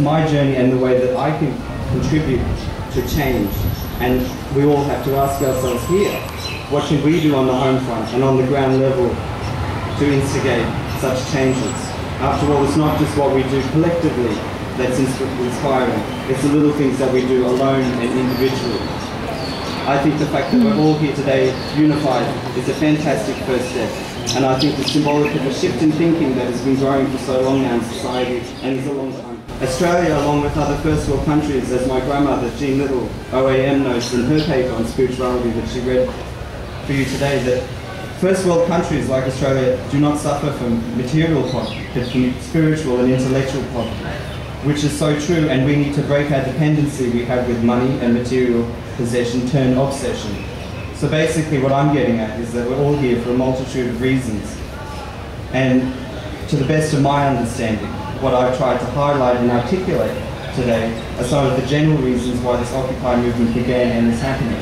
My journey and the way that I can contribute to change. And we all have to ask ourselves here, what should we do on the home front and on the ground level to instigate such changes? After all, it's not just what we do collectively that's inspiring, it's the little things that we do alone and individually. I think the fact that we're all here today unified is a fantastic first step, and I think it's symbolic of a shift in thinking that has been growing for so long now in society and is a long time. Australia, along with other first world countries, as my grandmother Jean Little, OAM, notes in her paper on spirituality that she read for you today, that first world countries like Australia do not suffer from material poverty, but from spiritual and intellectual poverty, which is so true, and we need to break our dependency we have with money and material possession turn obsession. So basically what I'm getting at is that we're all here for a multitude of reasons, and to the best of my understanding, what I've tried to highlight and articulate today are some of the general reasons why this Occupy movement began and is happening.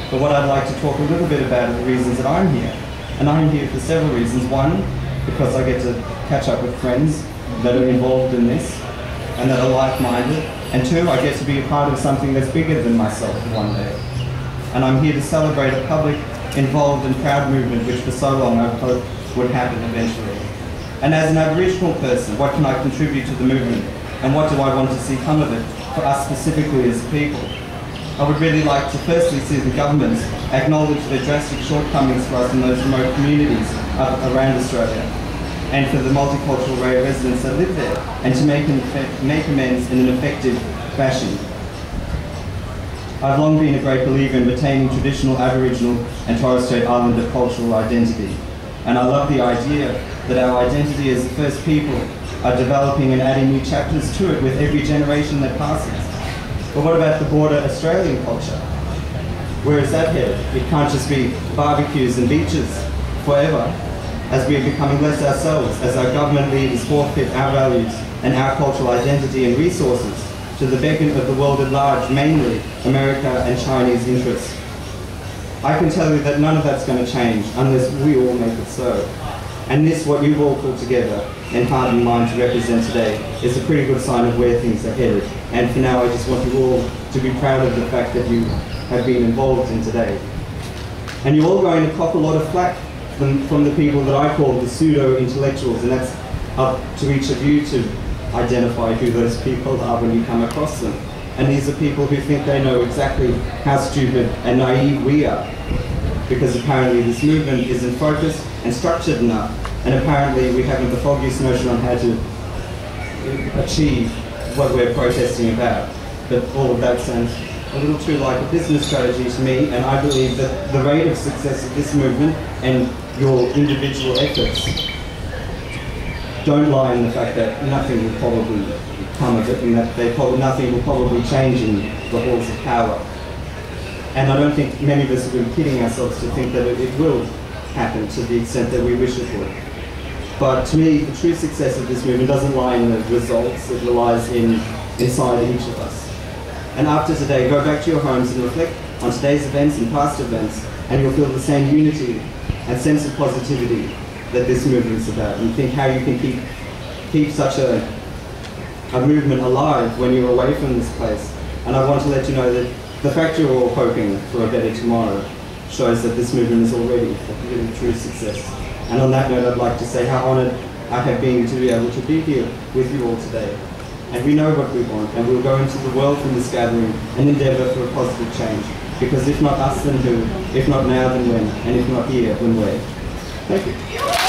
But what I'd like to talk a little bit about are the reasons that I'm here. And I'm here for several reasons. One, because I get to catch up with friends that are involved in this and that are like-minded. And two, I get to be a part of something that's bigger than myself one day. And I'm here to celebrate a public, involved and proud movement which for so long I've hoped would happen eventually. And as an Aboriginal person, what can I contribute to the movement? And what do I want to see come of it for us specifically as a people? I would really like to firstly see the governments acknowledge their drastic shortcomings for us in those remote communities around Australia, and for the multicultural array of residents that live there, and to make amends in an effective fashion. I've long been a great believer in retaining traditional Aboriginal and Torres Strait Islander cultural identity, and I love the idea that our identity as the first people are developing and adding new chapters to it with every generation that passes. But what about the broader Australian culture? Where is that headed? It can't just be barbecues and beaches forever, as we are becoming less ourselves, as our government leaders forfeit our values and our cultural identity and resources to the beckon of the world at large, mainly America and Chinese interests. I can tell you that none of that's going to change unless we all make it so. And this, what you've all pulled together and heart and mind to represent today, is a pretty good sign of where things are headed. And for now, I just want you all to be proud of the fact that you have been involved in today. And you're all going to cop a lot of flack from the people that I call the pseudo-intellectuals, and that's up to each of you to identify who those people are when you come across them. And these are people who think they know exactly how stupid and naive we are, because apparently this movement isn't focused and structured enough, and apparently we haven't the foggiest notion on how to achieve what we're protesting about. But all of that sounds a little too like a business strategy to me, and I believe that the rate of success of this movement and your individual efforts don't lie in the fact that nothing will probably come of it, and that nothing will probably change in the halls of power. And I don't think many of us have been kidding ourselves to think that it will happen to the extent that we wish it would. But to me, the true success of this movement doesn't lie in the results, it lies inside each of us. And after today, go back to your homes and reflect on today's events and past events, and you'll feel the same unity and sense of positivity that this movement is about, and think how you can keep such a movement alive when you're away from this place. And I want to let you know that the fact you're all hoping for a better tomorrow shows that this movement is already a really true success. And on that note, I'd like to say how honoured I have been to be able to be here with you all today. And we know what we want, and we'll go into the world from this gathering and endeavour for a positive change. Because if not us, then who? If not now, then when? And if not here, then where? Thank you.